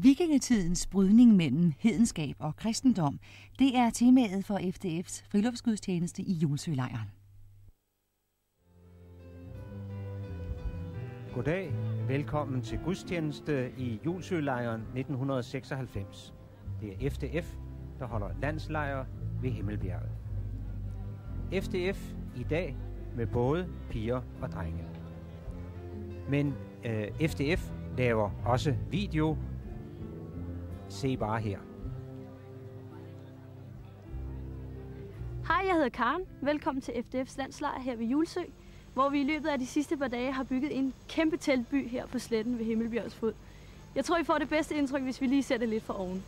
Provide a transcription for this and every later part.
Vikingetidens brydning mellem hedenskab og kristendom, det er temaet for FDF's friluftsgudstjeneste i Julsølejren. Goddag, velkommen til gudstjeneste i Julsølejren 1996. Det er FDF, der holder landslejr ved Himmelbjerget. FDF i dag med både piger og drenge. Men FDF laver også video. Se bare her. Hej, jeg hedder Karen. Velkommen til FDF's landslejr her ved Julsø, hvor vi i løbet af de sidste par dage har bygget en kæmpe teltby her på sletten ved Himmelbjergs fod. Jeg tror, I får det bedste indtryk, hvis vi lige ser det lidt fra oven.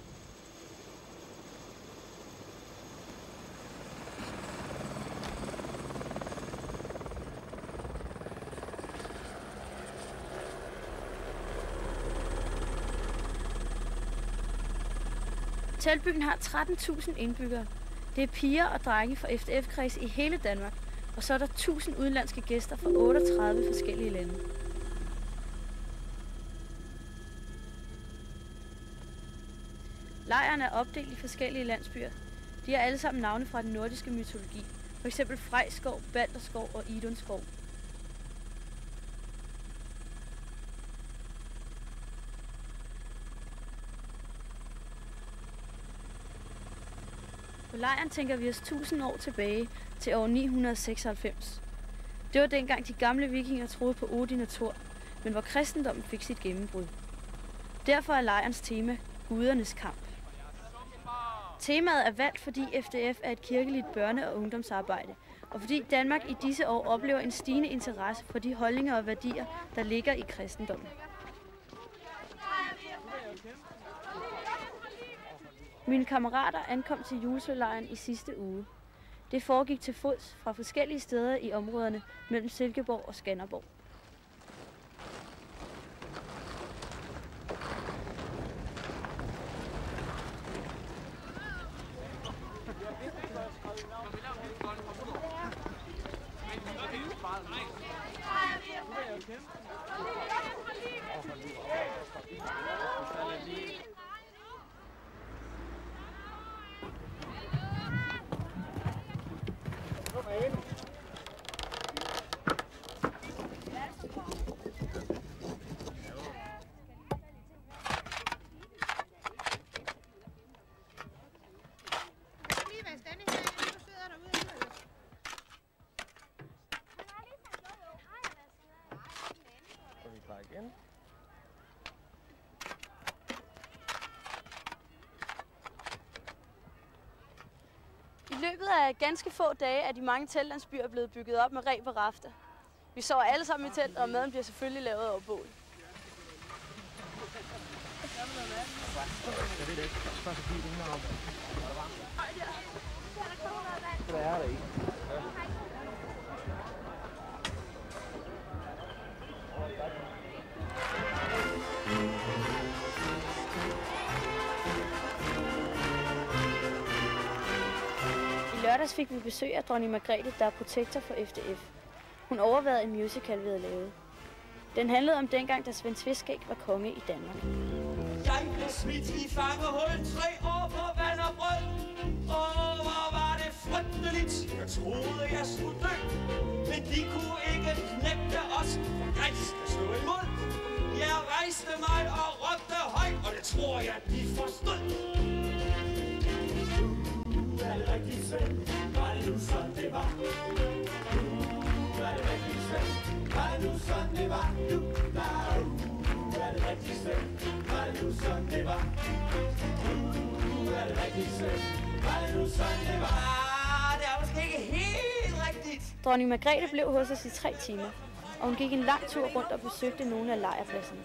Teltbyen har 13.000 indbyggere. Det er piger og drenge fra FDF-kreds i hele Danmark, og så er der 1.000 udenlandske gæster fra 38 forskellige lande. Lejren er opdelt i forskellige landsbyer. De har alle sammen navne fra den nordiske mytologi, f.eks. Frejskov, Balderskov og Idunskov. På lejren tænker vi os 1000 år tilbage til år 996. Det var dengang de gamle vikinger troede på Odin og Thor, men hvor kristendommen fik sit gennembrud. Derfor er lejrens tema gudernes kamp. Temaet er valgt, fordi FDF er et kirkeligt børne- og ungdomsarbejde, og fordi Danmark i disse år oplever en stigende interesse for de holdninger og værdier, der ligger i kristendommen. Mine kammerater ankom til Julsølejren i sidste uge. Det foregik til fods fra forskellige steder i områderne mellem Silkeborg og Skanderborg. I løbet af ganske få dage er de mange teltlandsbyer blevet bygget op med reb og rafter. Vi sover alle sammen i telt, og maden bliver selvfølgelig lavet over bål. I lørdags fik vi besøg af dronning Margrethe, der er protektor for FDF. Hun overværede en musical ved at lave. Den handlede om dengang, da Svend Tveskæg var konge i Danmark. Jeg blev smidt i fangehul 3 år på vand og brød. Hvor var det frygteligt. Jeg troede, jeg skulle dø. Men de kunne ikke knække os, for jeg skal slå imod. Jeg rejste mig og råbte højt, og det tror jeg, de forstod. Er det rigtigt, Svend? Var det nu sådan, det var? Er det rigtigt, Svend? Var det nu sådan, det var? Er det rigtigt, Svend? Var det nu sådan, det var? Er det rigtigt, Svend? Var det nu sådan, det var? Det er måske ikke helt rigtigt. Dronning Margrethe blev hos os i 3 timer, og hun gik en lang tur rundt og besøgte nogle af lejrpladserne.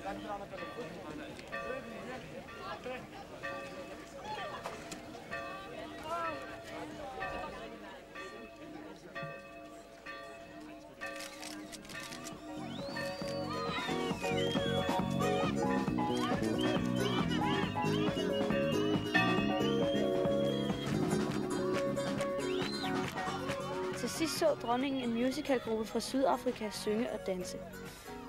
Til sidst så dronningen en musicalgruppe fra Sydafrika synge og danse.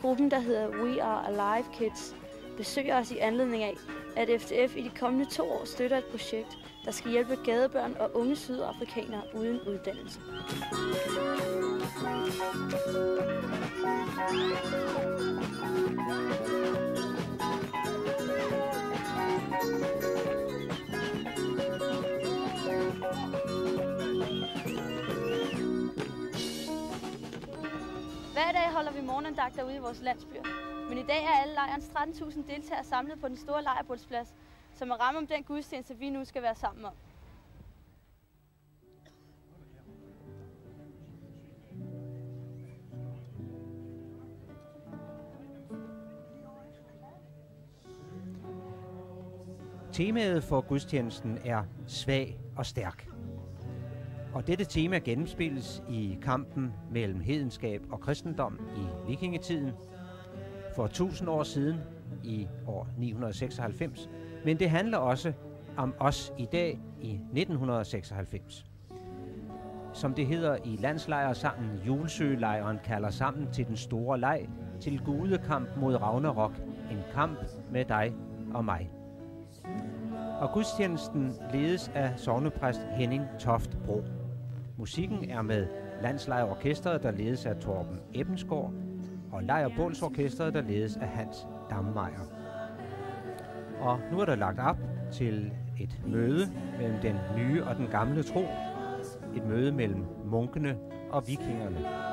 Gruppen, der hedder We Are Alive Kids, besøger os i anledning af, at FDF i de kommende 2 år støtter et projekt, der skal hjælpe gadebørn og unge sydafrikanere uden uddannelse. Hver dag holder vi morgenandagter ude i vores landsbyer. Men i dag er alle lejrens 13.000 deltagere samlet på den store lejrbålsplads, som er ramme om den gudstjeneste, vi nu skal være sammen om. Temaet for gudstjenesten er svag og stærk. Og dette tema gennemspilles i kampen mellem hedenskab og kristendom i vikingetiden for 1000 år siden i år 996. Men det handler også om os i dag i 1996. Som det hedder i landslejrsangen, Julsølejren kalder sammen til den store leg, til gudekamp mod Ragnarok, en kamp med dig og mig. Og gudstjenesten ledes af sognepræst Henning Toft Bro. Musikken er med landslejrorkestret, der ledes af Torben Ebbensgaard, og lejrbålsorkestret, der ledes af Hans Dammeyer. Og nu er der lagt op til et møde mellem den nye og den gamle tro. Et møde mellem munkene og vikingerne.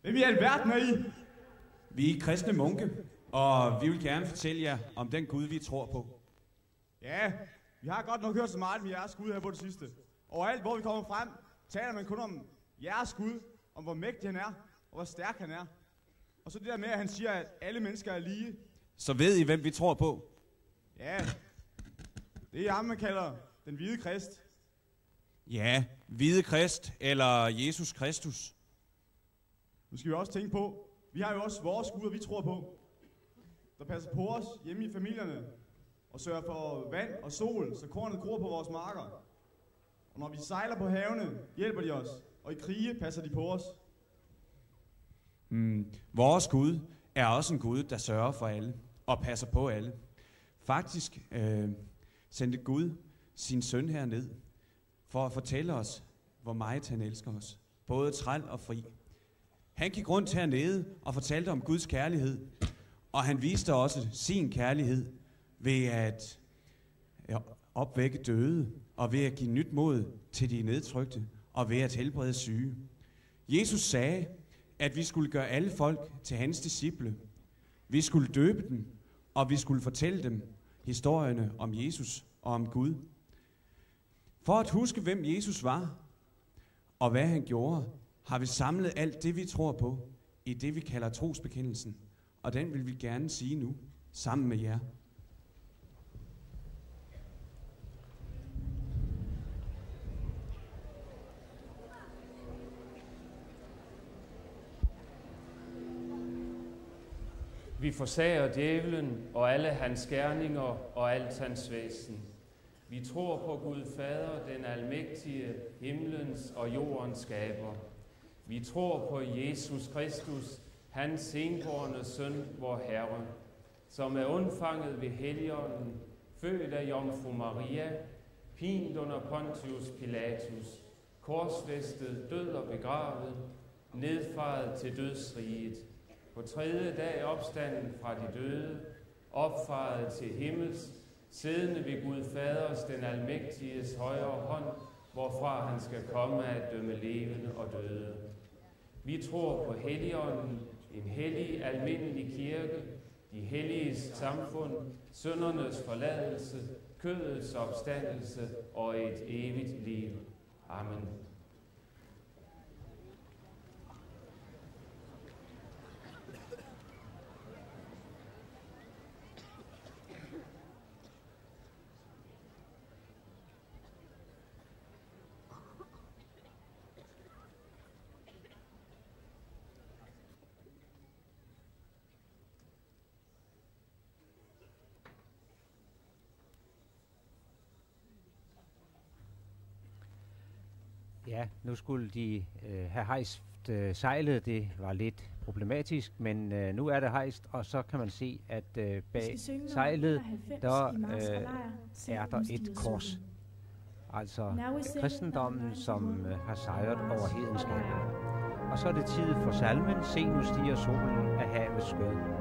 Hvem i alverden er I? Vi er kristne munke, og vi vil gerne fortælle jer om den Gud, vi tror på. Ja, vi har godt nok hørt så meget om jeres Gud her på det sidste. Overalt, hvor vi kommer frem, taler man kun om jeres Gud, om hvor mægtig han er, og hvor stærk han er. Og så det der med, at han siger, at alle mennesker er lige. Så ved I, hvem vi tror på? Ja, det er ham, man kalder den hvide krist. Ja, hvide krist eller Jesus Kristus. Nu skal vi også tænke på, vi har jo også vores Gud, vi tror på, der passer på os hjemme i familierne og sørger for vand og sol, så kornet gror på vores marker. Og når vi sejler på havene, hjælper de os, og i krige passer de på os. Vores Gud er også en Gud, der sørger for alle og passer på alle. Faktisk sendte Gud sin søn herned for at fortælle os, hvor meget han elsker os. Både træl og fri. Han gik rundt hernede og fortalte om Guds kærlighed, og han viste også sin kærlighed ved at opvække døde, og ved at give nyt mod til de nedtrykte, og ved at helbrede syge. Jesus sagde, at vi skulle gøre alle folk til hans disciple. Vi skulle døbe dem, og vi skulle fortælle dem historierne om Jesus og om Gud. For at huske, hvem Jesus var, og hvad han gjorde, har vi samlet alt det, vi tror på, i det, vi kalder trosbekendelsen. Og den vil vi gerne sige nu, sammen med jer. Vi forsager djævelen og alle hans gerninger og alt hans væsen. Vi tror på Gud Fader, den almægtige, himlens og jordens skaber. Vi tror på Jesus Kristus, hans enbårne søn, vor Herre, som er undfanget ved Helligånden, født af Jomfru Maria, pint under Pontius Pilatus, korsfæstet, død og begravet, nedfaret til dødsriget, på tredje dag opstanden fra de døde, opfaret til himmels, siddende ved Gud Faders, den almægtiges højre hånd, hvorfra han skal komme at dømme levende og døde. Vi tror på Helligånden, en hellig almindelig kirke, de helliges samfund, syndernes forladelse, kødets opstandelse og et evigt liv. Amen. Ja, nu skulle de have hejst sejlet. Det var lidt problematisk, men nu er det hejst, og så kan man se, at bag sejlet, der er der et kors. Altså kristendommen, som har sejret over hedenskabet. Og så er det tid for salmen, Se nu stiger solen af havets skød.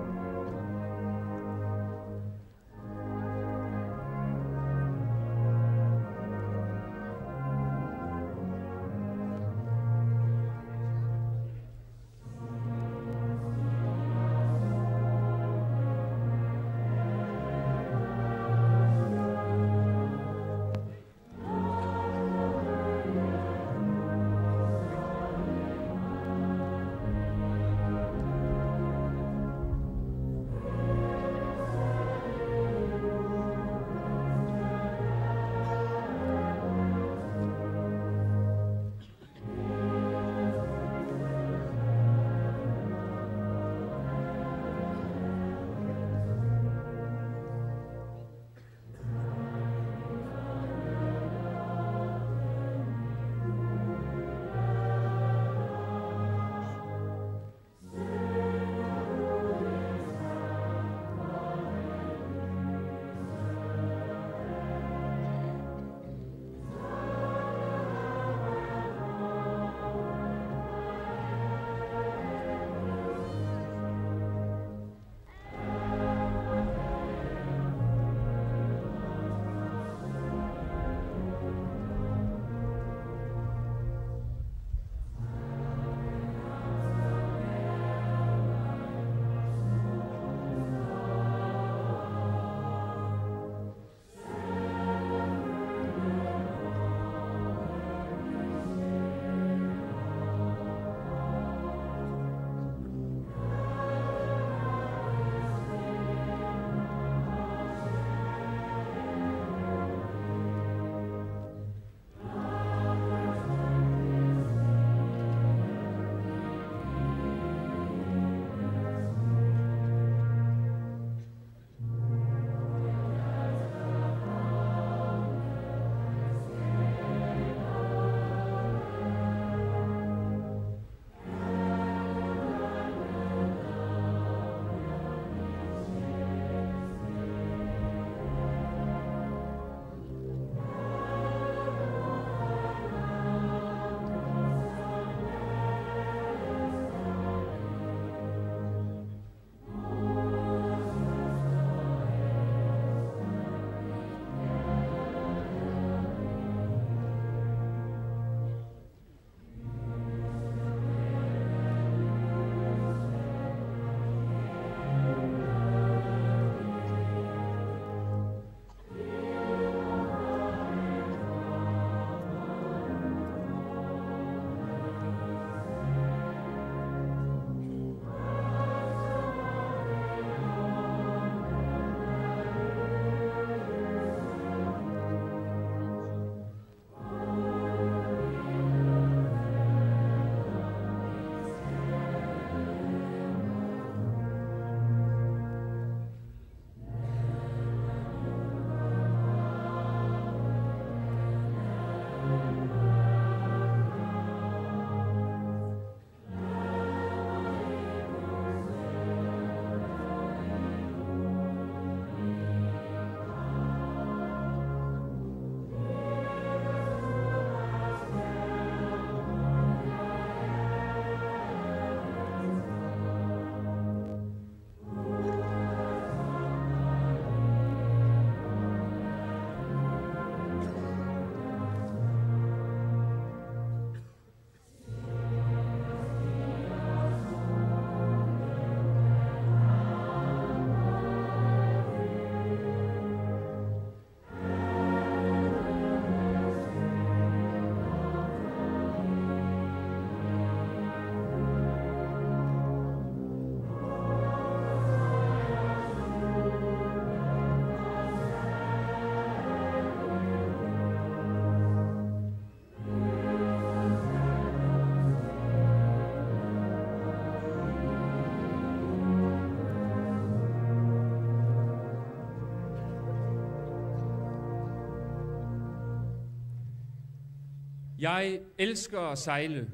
Jeg elsker at sejle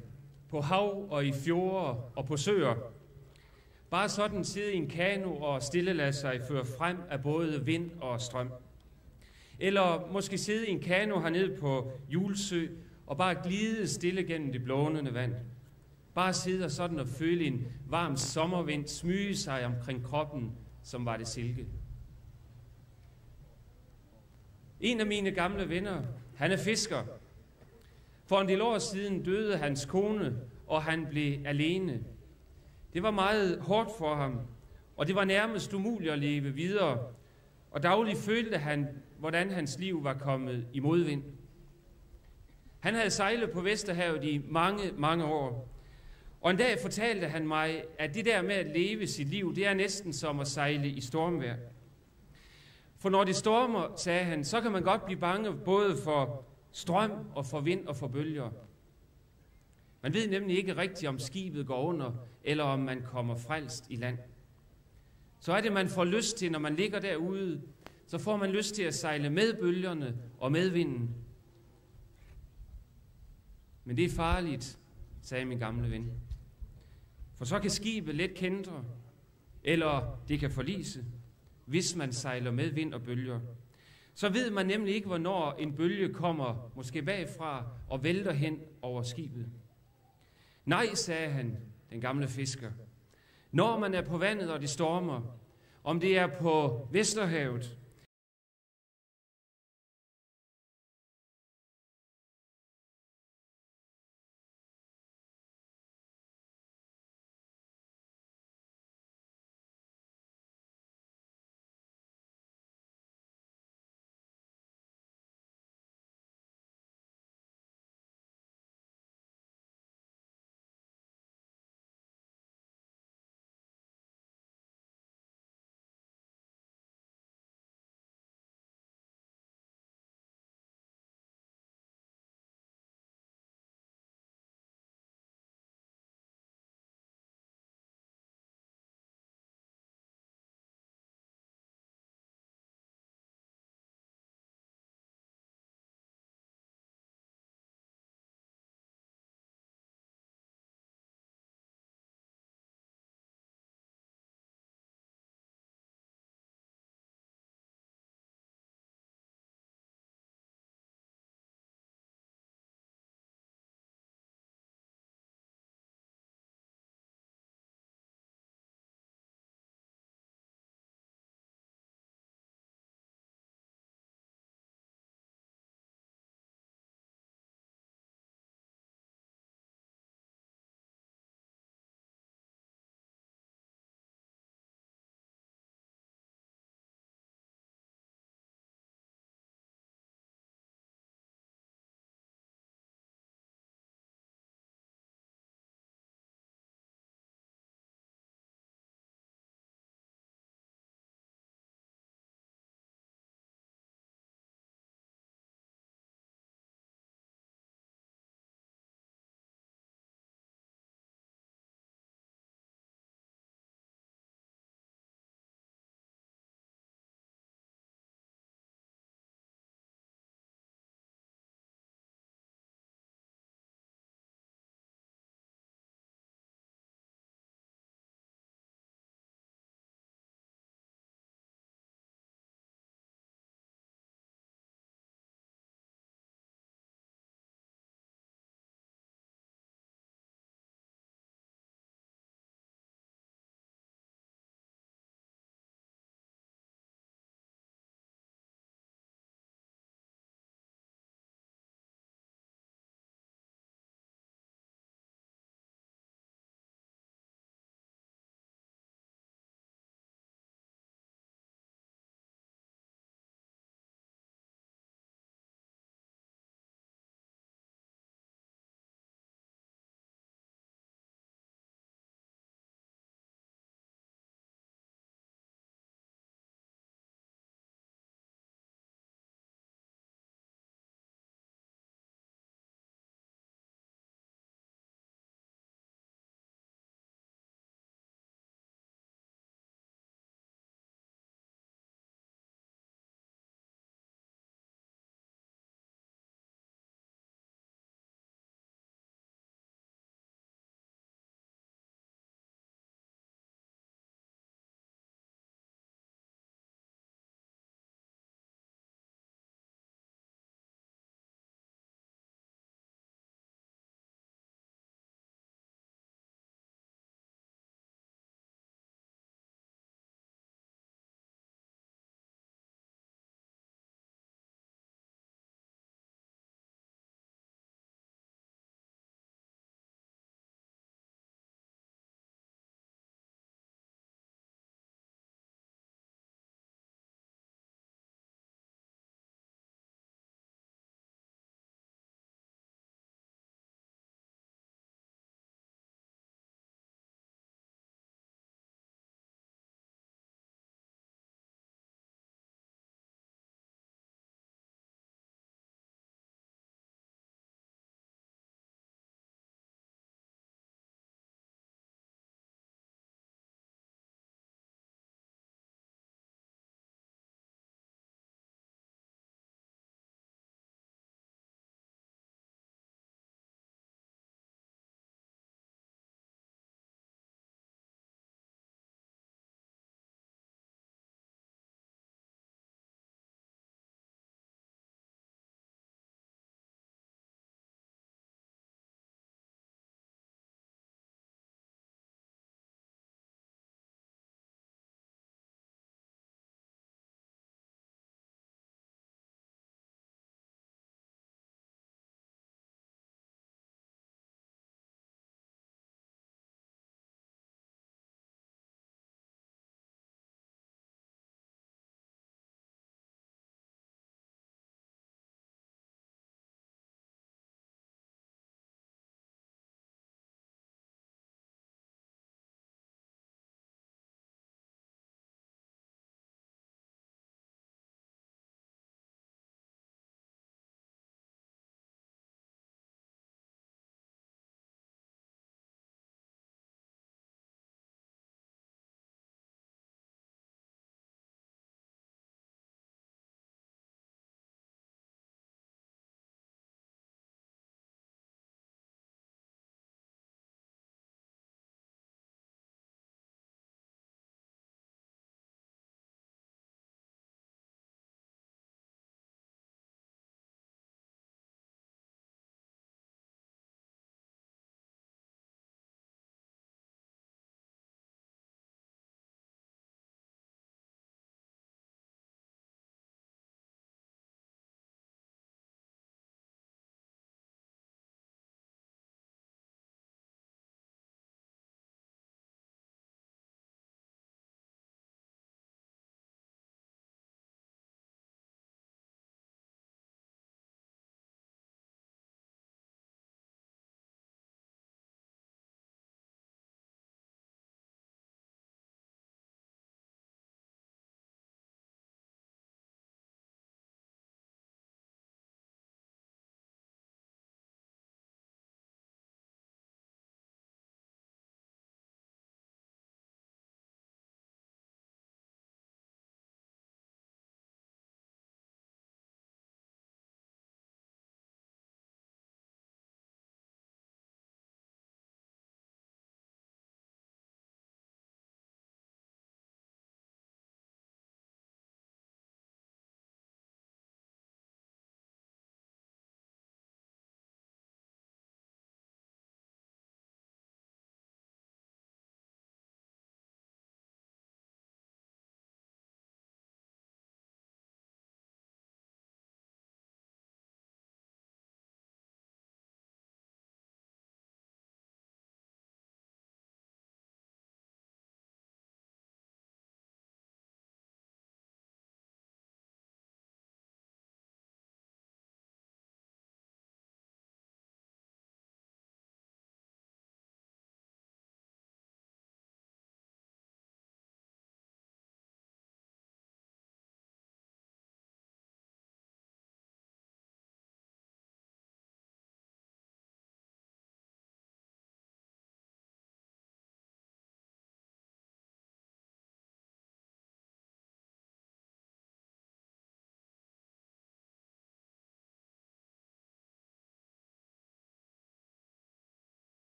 på hav og i fjorde og på søer. Bare sådan sidde i en kano og stille lade sig føre frem af både vind og strøm. Eller måske sidde i en kano hernede på Julsø og bare glide stille gennem det blånende vand. Bare sidde og sådan og føle en varm sommervind smyge sig omkring kroppen, som var det silke. En af mine gamle venner, han er fisker. For en del år siden døde hans kone, og han blev alene. Det var meget hårdt for ham, og det var nærmest umuligt at leve videre. Og dagligt følte han, hvordan hans liv var kommet i modvind. Han havde sejlet på Vesterhavet i mange, mange år. Og en dag fortalte han mig, at det der med at leve sit liv, det er næsten som at sejle i stormvejr. For når det stormer, sagde han, så kan man godt blive bange både for strøm og for vind og for bølger. Man ved nemlig ikke rigtigt, om skibet går under, eller om man kommer frelst i land. Så er det, man får lyst til, når man ligger derude, så får man lyst til at sejle med bølgerne og med vinden. Men det er farligt, sagde min gamle ven. For så kan skibet let kæntre, eller det kan forlise, hvis man sejler med vind og bølger. Så ved man nemlig ikke, hvornår en bølge kommer, måske bagfra, og vælter hen over skibet. Nej, sagde han, den gamle fisker. Når man er på vandet, og det stormer, om det er på Vesterhavet,